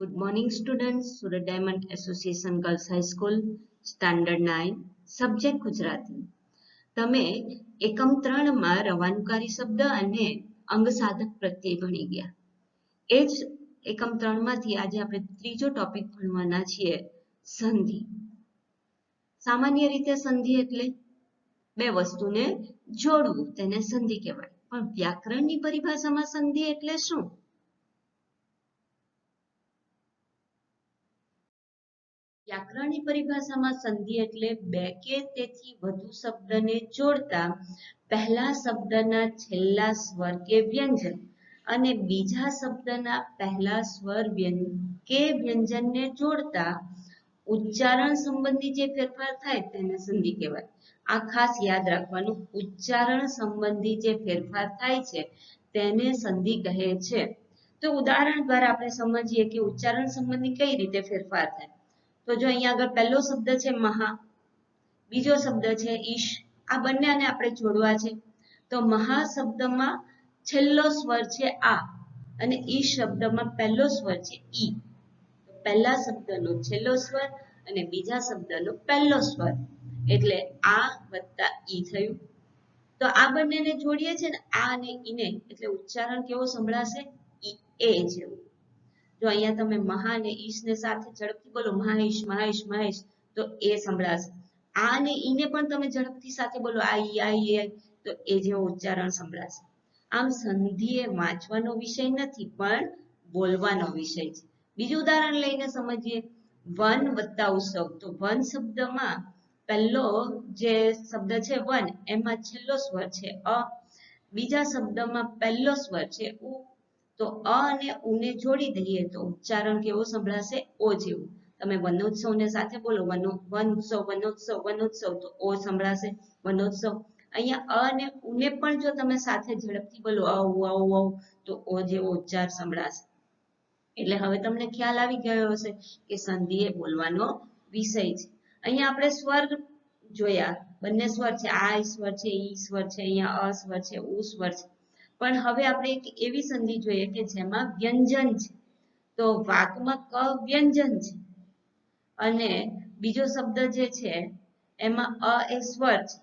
Good morning, students. Surat Diamond Association Girls High School, Standard 9, subject Gujarati. તમે એકમ 3માં રવાનુકારી શબ્દ અને અંગસાધક પ્રત્યય ભણી ગયા. એ જ એકમ 3માંથી આજે આપણે ત્રીજો ટોપિક ભણવાના છીએ, સંધિ. સામાન્ય રીતે સંધિ એટલે બે વસ્તુને જોડવું, તેને સંધિ કહેવાય. પણ વ્યાકરણની પરિભાષામાં સંધિ એટલે શું? વ્યાકરણની પરિભાષામાં સંધિ એટલે બે કે તેથી વધુ શબ્દને જોડતા પહેલા શબ્દના છેલ્લા સ્વર કે વ્યંજન અને બીજા શબ્દના પહેલા સ્વર કે વ્યંજનને જોડતા ઉચ્ચારણ સંબંધી જે ફેરફાર થાય તેને સંધિ કહેવાય. આ ખાસ યાદ રાખવાનું, ઉચ્ચારણ સંબંધી જે ફેરફાર થાય છે તેને સંધિ કહે છે. તો ઉદાહરણ દ્વારા આપણે સમજીએ કે ઉચ્ચારણ સંબંધી કઈ રીતે ફેરફાર થાય. તો જો અહીંયા આગળ પહેલો શબ્દ છે મહા, બીજો શબ્દ છે ઈશ. આ બંનેને આપણે જોડવા છે. તો મહા શબ્દમાં છેલ્લો સ્વર છે આ અને ઈશ શબ્દમાં પહેલો સ્વર છે ઈ. પહેલા શબ્દનો છેલ્લો સ્વર અને બીજા શબ્દનો પહેલો સ્વર એટલે આ વત્તા ઈ થયું. તો આ બંનેને જોડીએ છે ને, આ અને ઈને, એટલે ઉચ્ચારણ કેવો સંભળાશે? ઈ એ જેવું. જો અહીંયા તમે મહા અને ઈશને સાથે ઝડપથી બોલો, મહાઈશ મહાઈશ મહેશ, તો એ સંભળાશે. આ અને ઈને પણ તમે ઝડપથી સાથે બોલો, આ ઈ, તો એ જેવો ઉચ્ચારણ સંભળાશે. આમ સંધિ એ વાંચવાનો વિષય નથી પણ બોલવાનો વિષય છે. બીજું ઉદાહરણ લઈને સમજીએ, વન વત્તા ઉત્સવ. તો વન શબ્દમાં પહેલો જે શબ્દ છે વન, એમાં છેલ્લો સ્વર છે અ. બીજા શબ્દમાં પહેલો સ્વર છે ઉ. તો અ અને ઉને જોડી દઈએ તો ઉચ્ચારણ કેવો સંભળાશે? ઓ જેવું. તમે વનોત્સવને સાથે બોલો, વનોત્સવ વનોત્સવ વનોત્સવ, તો ઓ સંભળાશે વનોત્સવ. અહીંયા અ અને ઉને પણ જો તમે સાથે ઝડપથી બોલો, અ તો ઓ જેવો ઉચ્ચાર સંભળાશે. એટલે હવે તમને ખ્યાલ આવી ગયો હશે કે સંધિ એ બોલવાનો વિષય છે. અહીંયા આપણે સ્વર જોયા, બંને સ્વર છે, આ સ્વર છે, ઈ સ્વર છે, અહીંયા અ સ્વર છે, ઉ સ્વર છે. પણ હવે આપણે એક એવી સંધિ જોઈએ કે જેમાં વ્યંજન છે. તો વાક્યમાં ક વ્યંજન છે અને બીજો શબ્દ જે છે એમાં અ એ સ્વર છે.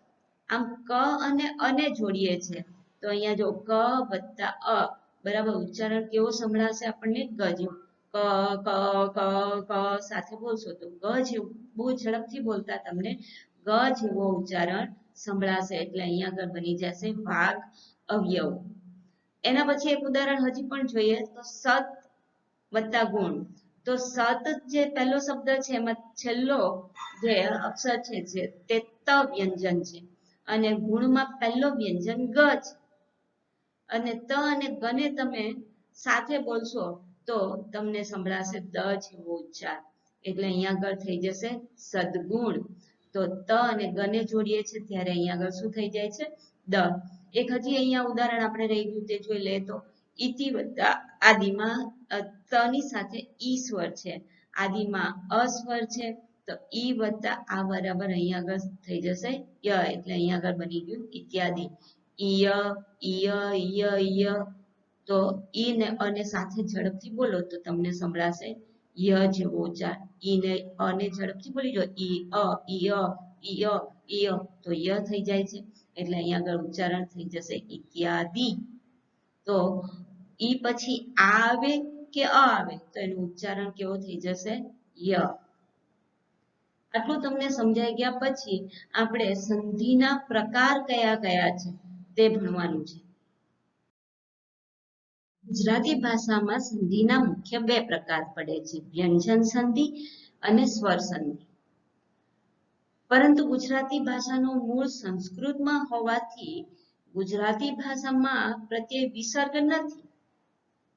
આમ ક અને અને જોડીએ છે તો અહીંયા જો ક વત્તા અ બરાબર ઉચ્ચારણ કેવો સંભળાશે આપણને? ગ જેવું. ક ક ક ક સાથે બોલશો તો ગ જેવું. બહુ ઝડપથી બોલતા તમને ગ જેવો ઉચ્ચારણ સંભળાશે. એટલે અહીંયા આગળ બની જશે વાગ અવયવ. એના પછી એક ઉદાહરણ હજી પણ જોઈએ તો સત વત્તા ગુણ. તો સત જે પહેલો શબ્દ છે એમાં છેલ્લો જે અક્ષર છે તે ત વ્યંજન છે અને ગુણમાં પહેલો વ્યંજન ગ છે. અને ત અને ગને તમે સાથે બોલશો તો તમને સંભળાશે દ જેવો ઉચ્ચાર. એટલે અહીંયા આગળ થઈ જશે સદગુણ. તો ત અને ગને જોડીએ છે ત્યારે અહીંયા આગળ શું થઈ જાય છે? દ. એક હજી અહીંયા ઉદાહરણ આપણે રહી ગયું તે જોઈ લે તો ઇતિ વત્તા આદિમાં તની સાથે ઈ સ્વર છે, આદિમાં અ સ્વર છે, તો ઈ વત્તા આ બરાબર અહીંયા આગળ થઈ જશે ય. એટલે અહીંયા આગળ બની ગયું ઇત્યાદિ. ઈય ઈય ઈય ઈય. તો ઈ ને અને સાથે ઝડપથી બોલો તો તમને સંભળાશે ય જેવો ઉચ્ચાર. ઈ ને અને ઝડપથી બોલી જો, ઈ અ ઈય ઈય ઈય, તો ય થઈ જાય છે. એટલે અહીંયા આગળ ઉચ્ચારણ થઈ જશે ઇત્યાદિ. તો ઈ પછી આ આવે કે અ આવે તો એનું ઉચ્ચારણ કેવો થઈ જશે? ય. આટલું તમને સમજાઈ ગયા પછી આપણે સંધિના પ્રકાર કયા કયા છે તે ભણવાનું છે. ગુજરાતી ભાષામાં સંધિના મુખ્ય બે પ્રકાર પડે છે, વ્યંજન સંધિ અને સ્વર સંધિ. પરંતુ ગુજરાતી ભાષાનું મૂળ સંસ્કૃતમાં હોવાથી ગુજરાતી ભાષામાં પ્રત્યય વિસર્ગ નથી.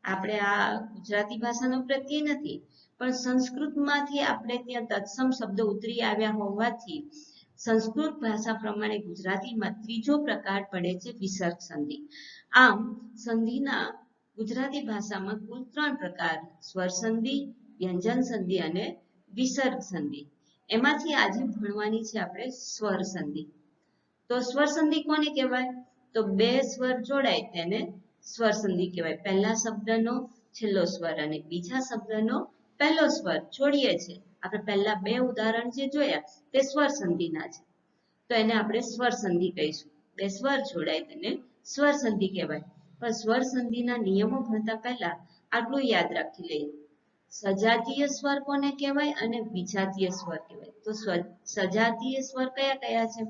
આપણે આ ગુજરાતી ભાષાનો પ્રત્યય નથી પણ સંસ્કૃતમાંથી આપણે ત્યાં તત્સમ શબ્દ ઉતરી આવ્યા હોવાથી સંસ્કૃત ભાષા પ્રમાણે ગુજરાતીમાં ત્રીજો પ્રકાર પડે છે વિસર્ગ સંધિ. આમ સંધિના ગુજરાતી ભાષામાં કુલ 3 પ્રકાર, સ્વર સંધિ, વ્યંજન સંધિ અને વિસર્ગ સંધિ. એમાંથી આજે ભણવાની છે આપણે સ્વર સંધિ. તો સ્વર સંધિ કોને કહેવાય? તો બે સ્વર જોડાય તેને સ્વર સંધિ કહેવાય. પહેલા શબ્દનો છેલ્લો સ્વર અને બીજા શબ્દનો પહેલો સ્વર જોડીએ છે. આપણે પહેલા બે ઉદાહરણ જે જોયા તે સ્વર સંધિના છે, તો એને આપણે સ્વર સંધિ કહીશું. બે સ્વર જોડાય તેને સ્વર સંધિ કહેવાય. પણ સ્વર સંધિના નિયમો ભણતા પહેલા આટલું યાદ રાખી લઈએ. સજાતીય સ્વર કોને કહેવાય અને વિજાતીય સ્વર કહેવાય. તો સજાતીય સ્વર કયા કયા છે?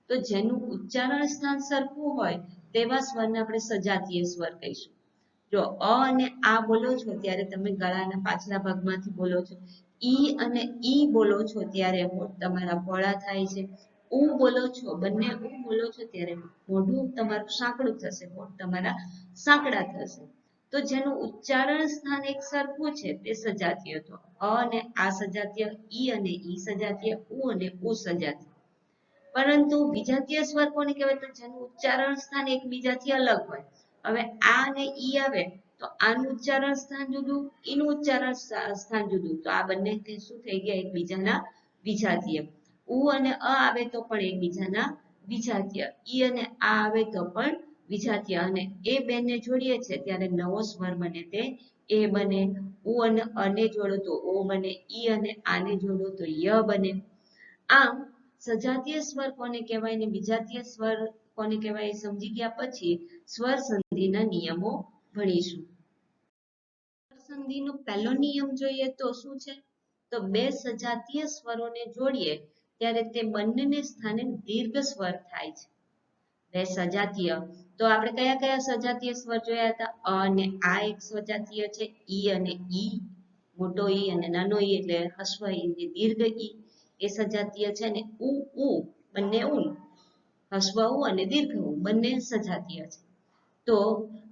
તો જેનું ઉચ્ચારણ સ્થાન સરખું હોય તેવા સ્વરને આપણે સજાતીય સ્વર કહીશું. જો અ અને આ બોલો છો ત્યારે તમે ગળાના પાછલા ભાગમાંથી બોલો છો. ઈ અને ઈ બોલો છો ત્યારે હોઠ તમારા પહોળા થાય છે. ઉ બોલો છો, બંને ઉ બોલો છો ત્યારે મોઢું તમારું સાંકડું થશે, હોઠ તમારા સાંકડા થશે. તો જેનું ઉચ્ચારણ સ્થાન એક સરખું છે તે સજાતીય. તો અ અને આ સજાતીય, ઈ અને ઈ સજાતીય, ઉ અને ઉ સજાતીય. પરંતુ વિજાતીય સ્વર કોને કહેવાય? તો જેનું ઉચ્ચારણ સ્થાન એકબીજાથી અલગ હોય. હવે આ અને ઈ આવે તો આનું ઉચ્ચારણ સ્થાન જુદું, ઈનું ઉચ્ચારણ સ્થાન જુદું. તો આ બંને શું થઈ ગયા? એકબીજાના વિજાતીય. ઉ અને અ આવે તો પણ એકબીજાના વિજાતીય. ઈ અને આ આવે તો પણ વિજાતીય. અને એ બેને જોડીએ છે ત્યારે નવો સ્વર બને તે એ બને. ઉ અને અ ને જોડો તો ઓ બને. ઈ અને આને જોડો તો ય બને. આમ સજાતીય સ્વર કોને કહેવાય ને વિજાતીય સ્વર કોને કહેવાય એ સમજી ગયા પછી સ્વર સંધિના નિયમો ભણીશું. સ્વર સંધિનો પહેલો નિયમ જોઈએ તો શું છે? તો બે સજાતીય સ્વરોને જોડીએ ત્યારે તે બંનેને સ્થાને દીર્ઘ સ્વર થાય છે. બે સજાતીય, તો આપણે કયા કયા સજાતીય સ્વર જોયા હતા? અ અને આ એક સજાતીય છે. ઈ અને ઈ, મોટો ઈ અને નાનો ઈ એટલે હસ્વ ઈ ને દીર્ઘ ઈ એ સજાતીય છે. ને ઉ ઉ બંને ઉ, હસ્વ ઉ અને દીર્ઘ ઉ બંને સજાતીય છે. તો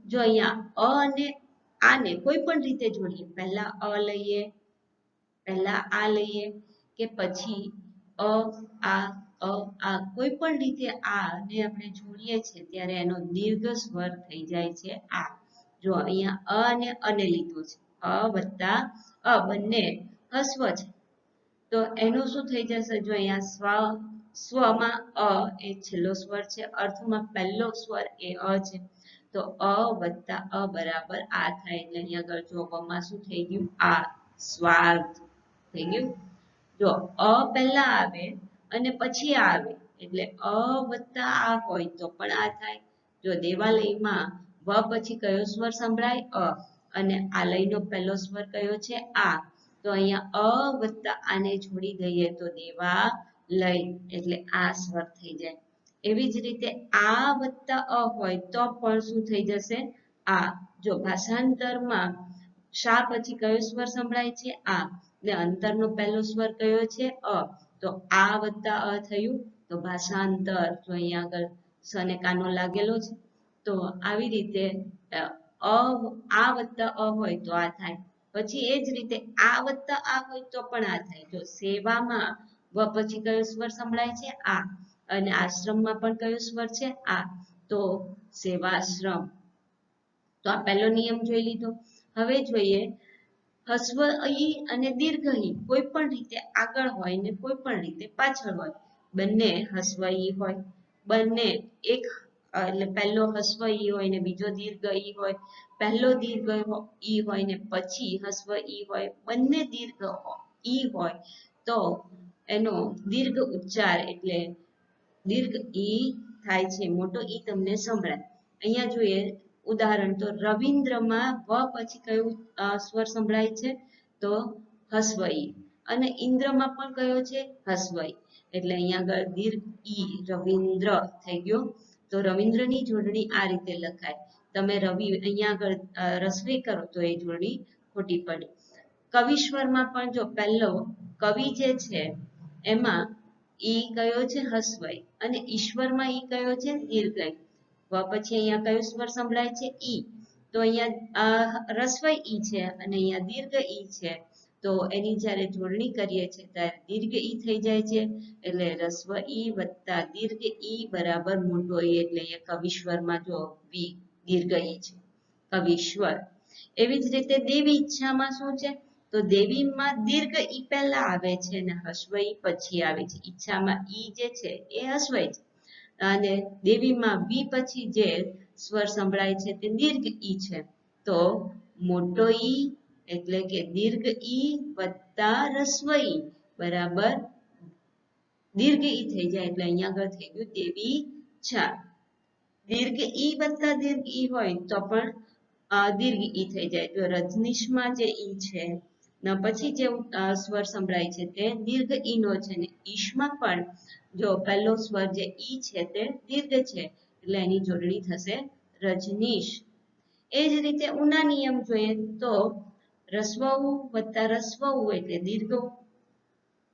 જો અહીંયા અ અને આને કોઈ પણ રીતે જોડીએ, પહેલા અ લઈએ, પહેલા આ લઈએ કે પછી આ કોઈ પણ રીતે આને આપણે જોડીએ છીએ ત્યારે એનો દીર્ઘ સ્વર થઈ જાય છે આ. જો અહીંયા અ અને અને લીધું છે, અ વત્તા અ બંને હસ્વ છે, તો એનું શું થઈ જશે? જો અહીંયા સ્વમાં અ એ છેલ્લો સ્વર છે, અર્થમાં પહેલો સ્વર એ અ છે, તો અ વત્તા અ બરાબર આ થાય. એટલે અહીંયા આગળ જો અમાં શું થઈ ગયું? આ સ્વાર્થ થઈ ગયું. જો અ પહેલા આવે અને પછી આ આવે એટલે અ વત્તા આ હોય તો પણ આ થાય. જો દેવાલયમાં વ પછી કયો સ્વર સંભળાય? અ, અને આલયનો પહેલો સ્વર કયો છે? આ. તો અહીંયા અ વત્તા આને જોડી દઈએ તો દેવા લય એટલે આ સ્વર થઈ જાય. એવી જ રીતે આ વત્તા અ હોય તો પણ શું થઈ જશે? આ. જો ભાષાંતરમાં શા પછી કયો સ્વર સંભળાય છે? આ. ને અંતરનો પહેલો સ્વર કયો છે? અ. તો આ વત્તા અ થયું. તો ભાષાંતર જો અહીંયા આગળ સ ને કાનો લાગેલો છે. તો આવી રીતે આ વત્તા અ હોય તો આ થાય. પછી એ જ રીતે આ વત્તા આ હોય તો પણ આ થાય. જો સેવામાં વ પછી કયો સ્વર સંભળાય છે? આ. અને આશ્રમમાં પણ કયો સ્વર છે? આ. તો સેવાશ્રમ. તો આ પહેલો નિયમ જોઈ લીધો. હવે જોઈએ હસ્વ ઈ અને દીર્ઘ ઈ કોઈ પણ રીતે આગળ હોય ને કોઈ પણ રીતે પાછળ હોય. બંને હસ્વ ઈ હોય, બંને એક એટલે પહેલો હસ્વ ઈ હોય ને બીજો દીર્ઘ ઈ હોય, પહેલો દીર્ઘ ઈ હોય ને પછી હસ્વ ઈ હોય, બંને દીર્ઘ ઈ હોય તો એનો દીર્ઘ ઉચ્ચાર એટલે દીર્ઘ ઈ થાય છે. મોટો ઈ તમને સંભળાય. અહીંયા જોઈએ ઉદાહરણ તો રવિન્દ્રમાં વ પછી કયું સ્વર સંભળાય છે? તો હસ્વ ઈ. અને ઇન્દ્રમાં પણ કયો છે? હસ્વ ઈ. એટલે અહીંયા આગળ દીર્ઘ ઈ રવિન્દ્ર થઈ ગયો. તો રવિન્દ્રની જોડણી આ રીતે લખાય. તમે રવિ અહીંયા આગળ રસવી કરો તો એ જોડણી ખોટી પડે. કવિશ્વરમાં પણ જો પહેલો કવિ જે છે એમાં ઈ કયો છે? હસ્વ ઈ. અને ઈશ્વરમાં ઈ કયો છે? દીર્ઘ ઈ. પછી અહીંયા કયો સ્વર સંભળાય છે? ઈ. તો અહીંયા રસ્વ ઈ છે અને અહીંયા દીર્ઘ ઈ છે. તો એની જ્યારે જોડણી કરીએ છીએ ત્યારે દીર્ઘ ઈ થઈ જાય છે. એટલે રસ્વ ઈ વત્તા દીર્ઘ ઈ બરાબર મોટો ઈ. એટલે અહીંયા કવિશ્વરમાં જો વી દીર્ઘ ઈ છે, કવિશ્વર. એવી જ રીતે દેવી ઈચ્છામાં શું છે? તો દેવીમાં દીર્ઘ ઈ પહેલા આવે છે અને હસ્વ ઈ પછી આવે છે. ઈચ્છામાં ઈ જે છે એ હસ્વ ઈ છે અને દેવીમાં વી પછી જે સ્વર સંભળાય છે તે દીર્ઘ ઈ છે. તો મોટો ઈ એટલે કે દીર્ઘ ઈ વત્તા રસ્વ ઈ બરાબર દીર્ઘ ઈ થઈ જાય એટલે અહીંયા આગળ થઈ ગયું દેવી છા. દીર્ઘ ઈ વત્તા દીર્ઘ ઈ હોય તો પણ દીર્ઘ ઈ થઈ જાય. જો રજનીશમાં જે ઈ છે ને પછી જે સ્વર સંભળાય છે તે દીર્ઘ ઈ નો છે ને ઈશમાં પણ જો પહેલો સ્વર જે ઈ છે તે દીર્ઘ છે એટલે એની જોડણી થશે રજનીશ. એ જ રીતે ઉના નિયમ જોઈએ તો રસ્વ ઉ વત્તા રસ્વ ઉ એટલે દીર્ઘ ઉ,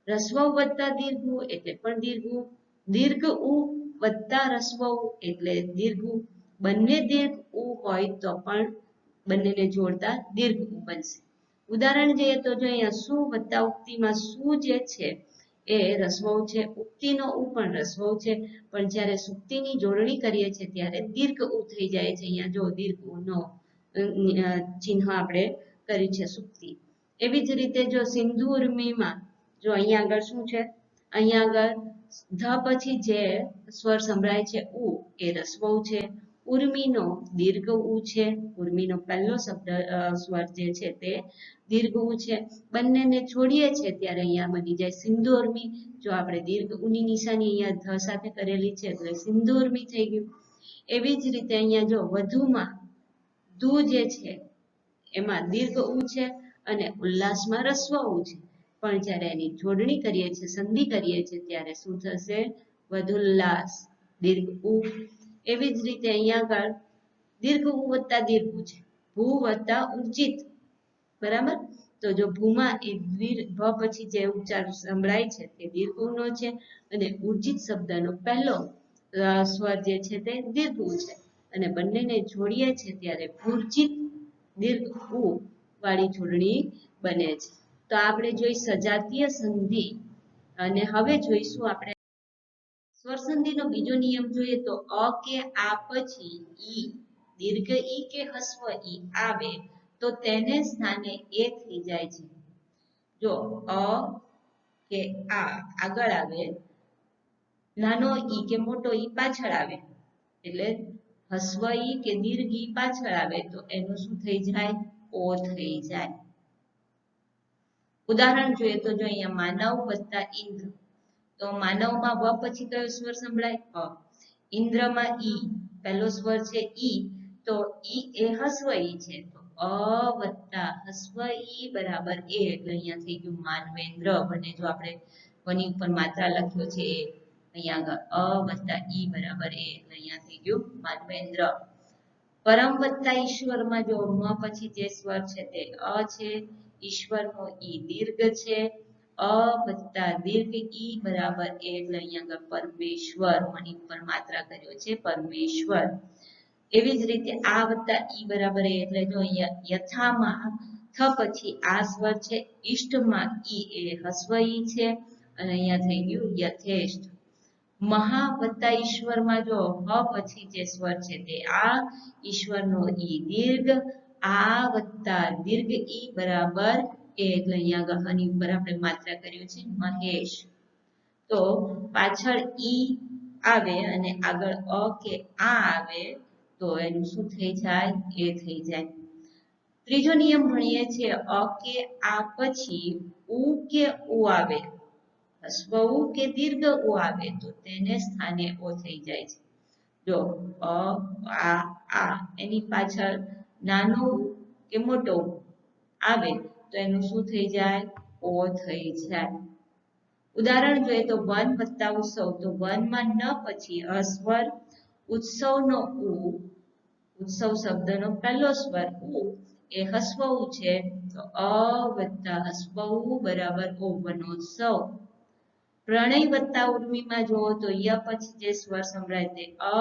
રસ્વ ઉ વત્તા દીર્ઘ ઉ એટલે પણ દીર્ઘ ઉ, દીર્ઘ ઉ વત્તા રસ્વ ઉ એટલે દીર્ઘ ઉ. બંને દીર્ઘ ઉ હોય તો પણ બંનેને જોડતા દીર્ઘ ઉ બનશે. ઉદાહરણ જોઈએ તો જો અહીંયા સુ વત્તા ઉક્તિમાં સુ જે છે એ રસ્વ ઉ છે, ઉક્તિનો ઉ પણ રસ્વ ઉ છે, પણ જ્યારે સુક્તિની જોડણી કરીએ છીએ ત્યારે દીર્ઘ ઉ થઈ જાય છે. અહીંયા જો દીર્ઘ ઉ નો ચિહ્ન આપણે કર્યું છે સુક્તિ. એવી જ રીતે જો સિંધુ ઉર્મિમાં જો અહીંયા આગળ શું છે, અહીંયા આગળ ધ પછી જે સ્વર સંભળાય છે ઉ એ રસ્વ ઉ છે, ઉર્મિનો દીર્ઘ ઉ છે, ઉર્મિનો પહેલો શબ્દ સ્વર જે છે તે દીર્ઘ ઉ છે. બંનેને છોડીએ છે ત્યારે અહીંયા બની જાય સિંધુ ઉર્મિ. જો આપણે દીર્ઘ ઉની નિશાની અહીંયા ધ સાથે કરેલી છે એટલે સિંધુ ઉર્મિ થઈ ગયું. એવી જ રીતે અહીંયા જો વધુમાં દુ જે છે એમાં દીર્ઘ ઉ છે અને ઉલ્લાસમાં રસ્વ ઉ છે, પણ જ્યારે એની જોડણી કરીએ છીએ સંધિ કરીએ છીએ ત્યારે શું થશે વધુલ્લાસ દીર્ઘ ઉ. એવી જ રીતે અહીંયા આગળ દીર્ઘ ઉ વત્તા દીર્ઘ ઉ છે, ભૂ વત્તા ઉર્જિત બરાબર. તો જો ભૂમાં એ ભ પછી જે ઉચ્ચાર સંભળાય છે તે દીર્ઘ ઉ નો છે અને ઉર્જિત શબ્દનો પહેલો સ્વર જે છે તે દીર્ઘ ઉ છે અને બંનેને જોડીએ છીએ ત્યારે ઉર્જિત દીર્ઘ ઉ વાળી જોડણી બને છે. તો આપણે જોઈ સજાતીય સંધિ અને હવે જોઈશું આપણે સ્વર સંધિનો બીજો નિયમ જોઈએ તો અ કે આ પછી ઈ દીર્ઘ ઈ કે હસ્વ ઈ આવે તો તેને સ્થાને એ થઈ જાય છે. જો અ કે આ આગળ આવે, નાનો ઈ કે મોટો ઈ પાછળ આવે એટલે હસ્વ ઈ કે દીર્ઘ ઈ પાછળ આવે તો એનું શું થઈ જાય ઓ થઈ જાય. ઉદાહરણ જોઈએ તો જો અહીંયા માનવ વત્તા ઇન્દ્ર, તો માનવમાં વ પછી કયો સ્વર સંભળાય અ, ઇન્દ્રમાં ઈ પહેલો સ્વર છે ઈ તો ઈ એ હસ્વ ઈ છે તો અ વત્તા હસ્વ ઈ બરાબર એ એટલે અહીંયા થઈ ગયું માનવેન્દ્ર. બને જો આપણે કોની ઉપર માત્રા લખ્યો છે એ અહીંયા આગળ અ વત્તા ઈ બરાબર એ એટલે અહીંયા થઈ ગયું માનવેન્દ્ર. પરમ વત્તા ઈશ્વરમાં જો મ પછી જે સ્વર છે તે અ છે, ઈશ્વરનો ઈ દીર્ઘ છે, અ વત્તા દીર્ઘ ઈ બરાબર એ એટલે અહીંયા આગળ પરમેશ્વર મની ઉપર માત્રા કર્યો છે પરમેશ્વર. એવી જ રીતે આ વત્તા ઈ બરાબર એ એટલે જો અહીંયા યથામાં થ પછી આ સ્વર છે, ઈષ્ટમાં ઈ એ હસ્વ ઈ છે અને અહીંયા થઈ ગયું યથેષ્ટ. મહા વત્તા ઈશ્વરમાં જો હ પછી જે સ્વર છે તે આ, ઈશ્વરનો ઈ દીર્ઘ, આ વત્તા દીર્ઘ ઈ બરાબર એ એટલે અહીંયા આગળ હની ઉપર આપણે માત્રા કર્યું છે મહેશ. તો પાછળ ઈ આવે અને આગળ અ કે આ આવે તો એનું શું થઈ જાય એ થઈ જાય. ત્રીજો નિયમ ભણીએ છીએ અ કે આ પછી ઉ કે ઉ આવે, હસ્વ ઉ કે દીર્ઘ ઉ આવે તો તેને સ્થાને ઓ થઈ જાય છે. જો આ એની પાછળ નાનો ઉ કે મોટો ઉ આવે તો એનું શું થઈ જાય ઓ થઈ જાય. ઉદાહરણ જોઈએ તો વન વત્તા ઉત્સવ, તો વનમાં ન પછી અસ્વર, ઉત્સવનો ઉ, ઉત્સવ શબ્દનો પહેલો સ્વર ઉ એ હસ્વ ઉ છે તો અ વત્તા હસ્વ ઉ બરાબર ઓ વનોત્સવ. પ્રણય વત્તા ઉર્મિમાં જુઓ તો ય પછી જે સ્વર સંભળાય તે અ,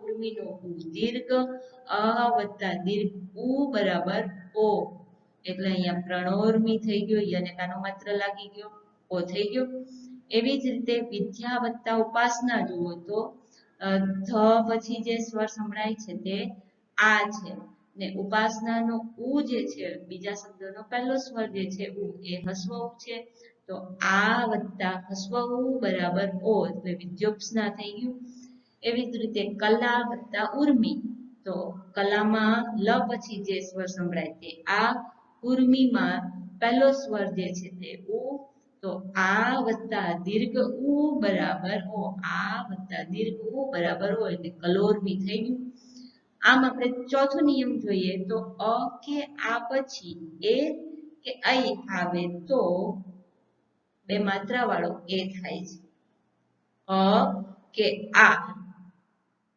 ઉર્મિનો ઉ દીર્ઘ, અ વત્તા દીર્ઘ ઉ બરાબર ઓ એટલે અહીંયા પ્રણોર્મિ થઈ ગયો, યને કાનો માત્ર લાગી ગયો ઓ થઈ ગયો. એવી જ રીતે વિદ્યા વત્તા ઉપાસના જુઓ તો ધ પછી જે સ્વર સંભળાય છે તે આ છે ને ઉપાસનાનો ઉ જે છે બીજા શબ્દનો પહેલો સ્વર જે છે ઉ એ હસ્વ ઉ છે તો આ વત્તા હસ્વ ઉ બરાબર ઓ એટલે વિદ્યોપસ્ના થઈ ગયું. એવી જ રીતે કલા વત્તા ઉર્મિ, તો કલામાં લ પછી જે સ્વર સંભળાય તે આ, કુર્મીમાં પહેલો સ્વર જે છે તે ઉ, તો આ વત્તા દીર્ઘ ઉ બરાબર ઓ, આ વત્તા દીર્ઘ ઉ બરાબર ઓ, એટલે કલોરમી થઈ ગયું. આમ આપણે ચોથો નિયમ જોઈએ તો અ કે આ પછી એ કે ઐ આવે તો બે માત્રા વાળો એ થાય છે. અ કે આ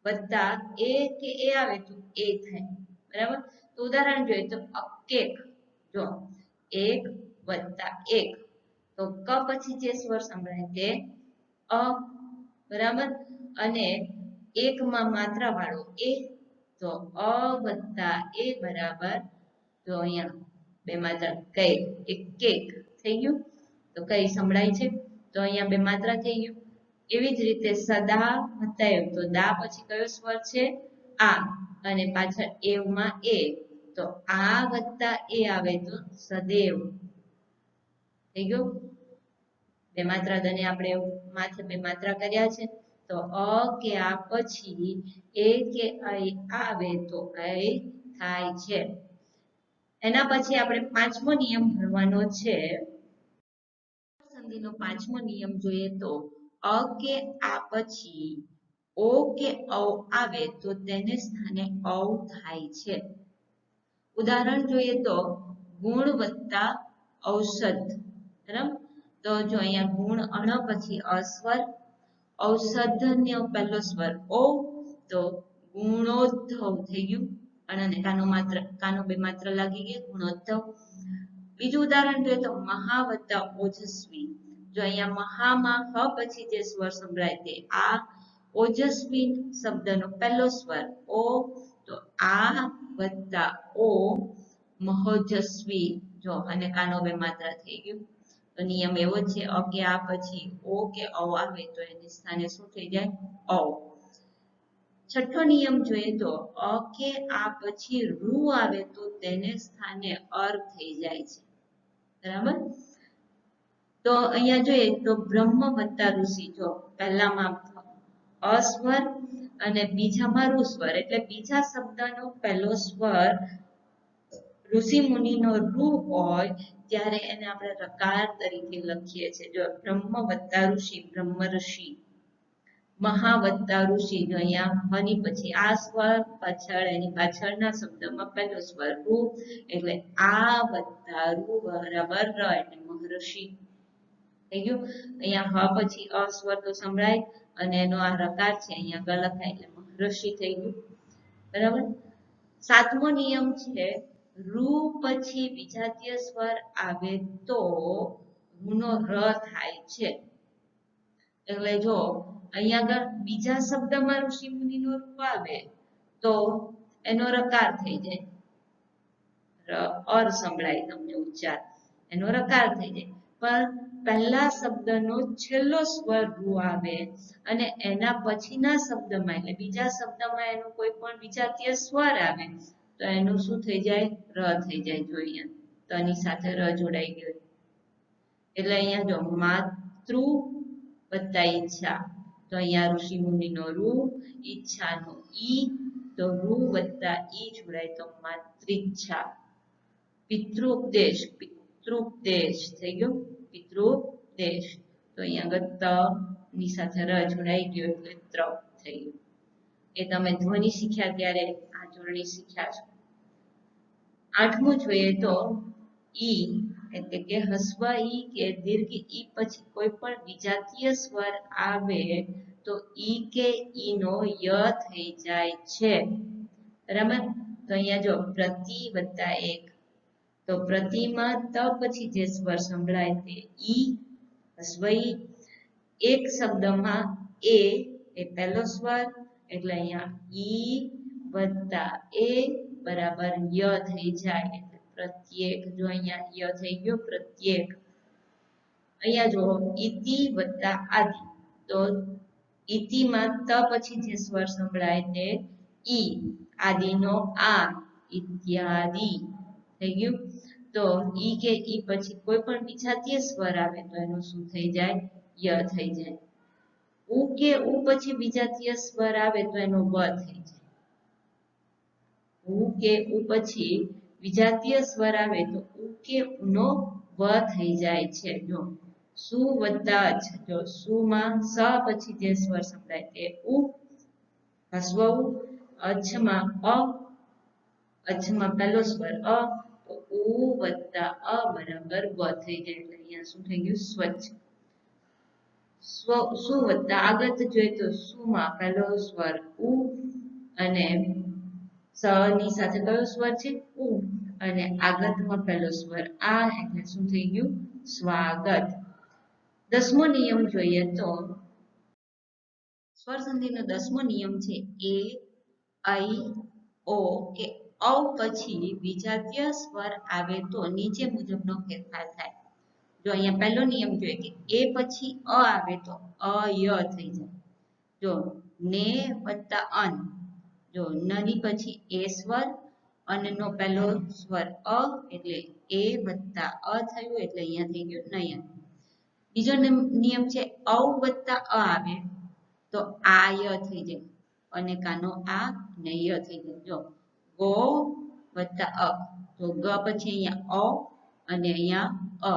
વત્તા એ કે એ આવે તો એ થાય, બરાબર. તો ઉદાહરણ જોઈએ તો અકેક, જો એક વત્તા એક, તો ક પછી જે સ્વર સંભળાય તે અ, બરાબર. અને એકમાં માત્રા વાળો એ, તો અ વત્તા એ બરાબર, તો અહીંયા બે માત્રા કઈ, એક કેક થઈ ગયું, તો કઈ સંભળાય છે, તો અહીંયા બે માત્રા થઈ ગયું. એવી જ રીતે સદા વત્તા એવ, તો દા પછી કયો સ્વર છે આ, અને પાછળ એવમાં એ, તો આ વત્તા એ આવે તો સદેવ થઈ ગયું. બે માત્રા દને આપણે માથે બે માત્રા કર્યા છે, તો અ કે આ પછી એ કે ઐ આવે તો ઐ થાય છે. એના પછી આપણે પાંચમો નિયમ ભણવાનો છે. સંધિનો પાંચમો નિયમ જોઈએ તો અ કે આ પછી ઓ કે ઔ આવે તો તેને સ્થાને ઔ થાય છે. ઉદાહરણ જોઈએ તો ગુણ વત્તા ઔષધ, બરાબર. તો જો અહીંયા ગુણ અણ પછી અસ્વર, ઔષધન્ય પહેલો સ્વર ઓ, તો ગુણોદ્ધવ થઈ ગયું, અને કાનો બે માત્ર લાગી ગઈ, ગુણોદ્ધવ. બીજું ઉદાહરણ જોઈએ તો મહા વત્તા ઓજસ્વી, જો અહીંયા મહામાં હ પછી જે સ્વર સંભળાય તે આ, ઓજસ્વી શબ્દનો પહેલો સ્વર ઓ, તો આ વત્તા ઓ મહોજસ્વી, જો અને કાનો બે માત્રા થઈ ગયું. તો નિયમ એવો છે અ કે આ પછી ઓ કે ઔ આવે તો એની સ્થાને શું થઈ જાય, ઔ. છઠ્ઠો નિયમ જોઈએ તો અ કે આ પછી રૂ આવે તો તેને સ્થાને અર થઈ જાય છે, બરાબર. તો અહીંયા જોઈએ તો બ્રહ્મ વત્તા ઋષિ, જો પહેલામાં અસ્વર અને બીજામાં ઋ સ્વર, એટલે બીજા શબ્દનો પહેલો સ્વર ઋષિ મુનિનો રૂ હોય ત્યારે એને આપણે રકાર તરીકે લખીએ છીએ. જો બ્રહ્મ વત્તા ઋષિ, બ્રહ્મ ઋષિ. મહા વત્તા ઋષિ, જો અહીંયા હની પછી આ સ્વર, પાછળ એની પાછળના શબ્દમાં પહેલો સ્વર રૂ, એટલે આ વત્તા રૂ બરાબર ર, એટલે મહર્ષિ થઈ ગયું. અહીંયા હ પછી અ સ્વર તો સંભળાય, અને એનો આ રકાર છે અહીંયા ગ લખાય એટલે મહર્ષિ થઈ ગયું, બરાબર. સાતમો નિયમ છે રૂ પછી વિજાતીય સ્વર આવે તો રૂનો ર થાય છે. એટલે જો અહીંયા આગળ બીજા શબ્દમાં ઋષિ મુનિનો રૂ આવે તો એનો રકાર થઈ જાય, અર સંભળાય તમને ઉચ્ચાર, એનો રકાર થઈ જાય. પણ પહેલા શબ્દનો છેલ્લો સ્વર રૂ આવે અને એના પછીના શબ્દમાં, એટલે બીજા શબ્દમાં એનો કોઈ પણ વિજાતીય સ્વર આવે તો એનું શું થઈ જાય, ર થઈ જાય. જો અહીંયા તો આની સાથે ર જોડાઈ ગયો, એટલે અહીંયા જો માતૃ વત્તા ઈચ્છા, તો અહીંયા ઋષિ મુનિનો રૂ, ઈચ્છાનો ઈ, તો રૂ વત્તા ઈ જોડાય તો માતૃચ્છા. પિતૃપદેશ, પિતૃપદેશ થઈ ગયો, પિતૃપદેશ, તો અહીંયા આગળ ત ની સાથે ર જોડાઈ ગયો એટલે ત્ર થઈ ગયું. એ તમે ધ્વનિ શીખ્યા ત્યારે આ જોડણી શીખ્યા છો. આઠમું જોઈએ તો ઈ, એટલે કે હસ્વ ઈ કે દીર્ઘ ઈ પછી કોઈ પણ વિજાતીય સ્વર આવે તો ઈ કે ઈ નો ય થઈ જાય છે, બરાબર. તો અહીંયા જો પ્રતિ વત્તા એક, તો પ્રતિમાં ત પછી જે સ્વર સંભળાય તે ઈ, હસ્વ ઈ. એક શબ્દમાં એ પહેલો સ્વર, એટલે અહીંયા ઈ વત્તા એ બરાબર ય થઈ જાય, એટલે પ્રત્યેક. જો અહીંયા ય થઈ ગયો પ્રત્યેક. અહીંયા જો ઇતિ વત્તા આદિ, તો ઇતિમાં ત પછી જે સ્વર સંભળાય તે ઈ, આદિનો આ, ઇત્યાદિ થઈ ગયું. તો ઈ કે ઈ પછી કોઈ પણ વિજાતીય સ્વર આવે તો એનું શું થઈ જાય, ય થઈ જાય. ઉ કે ઉ પછી વિજાતીય સ્વર આવે તો એનો વ થઈ જાય. ઉ કે ઉ પછી વિજાતીય સ્વર આવે તો ઉ કે નો વ થઈ જાય છે. જો સુ વત્તા અચ, જો સુમાં સ પછી જે સ્વર સંભળાય તે ઉ, હસ્વ ઉ, અચ્છમાં અ, અચ્છમાં પહેલો સ્વર અ, તો ઉ વત્તા અ બરાબર વ થઈ જાય. એટલે અહીંયા શું થઈ ગયું? સ્વચ્છ. સુ વત્તા આગત જોઈએ તો સુમાં પહેલો સ્વર ઉ અને સ ની સાથે કયો સ્વર છે? ઉ, અને આગતમાં પહેલો સ્વર આ, એટલે શું થઈ ગયું? સ્વાગત. 10મો નિયમ જોઈએ તો સ્વર સંધિનો 10મો નિયમ છે એ, ઐ, ઓ કે ઔ પછી વિજાતીય સ્વર આવે તો નીચે મુજબનો ફેરફાર થાય. જો અહીંયા પહેલો નિયમ જોઈએ કે એ પછી અ આવે તો અય થઈ જાય. જો ને વત્તા અન, જો ન ની પછી એ સ્વર, અને નો પહેલો સ્વર અ, એટલે એ વત્તા અ થયું, એટલે અહીંયા થઈ ગયું નયન. બીજો નિયમ છે ઔ વત્તા અ આવે તો આય થઈ જાય, અને કાનો આ ને ય થઈ જાય. જો ગો વત્તા અ, તો ગ પછી અહીંયા ઓ અને અહીંયા અ,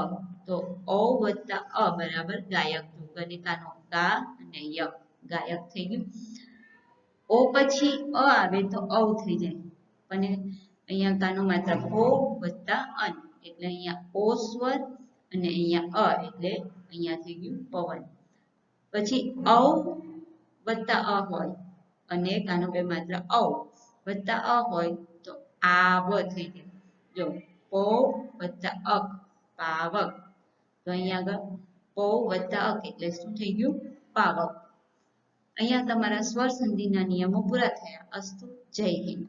તો ઓ વત્તા અ બરાબર ગાયક. અને કાનો ગા અને ય, ગાયક થઈ ગયું. ઓ પછી અ આવે તો ઔ થઈ જાય, અને અહીંયા કાનો માત્ર ઓ વત્તા અન, એટલે અહીંયા ઓ સ્વર અને અહીંયા અ, એટલે અહીંયા થઈ ગયું પવન. પછી ઔ વત્તા અ હોય અને કાનો બે માત્ર ઔ વત્તા અ હોય તો આવ થઈ જાય. જો પો વત્તા અક, પાવક. તો અહીંયા આગળ પો વત્તા અક એટલે શું થઈ ગયું? પાવક. અહીંયા તમારા સ્વર સંધિના નિયમો પૂરા થયા. અસ્તુ. જય હિન્દ.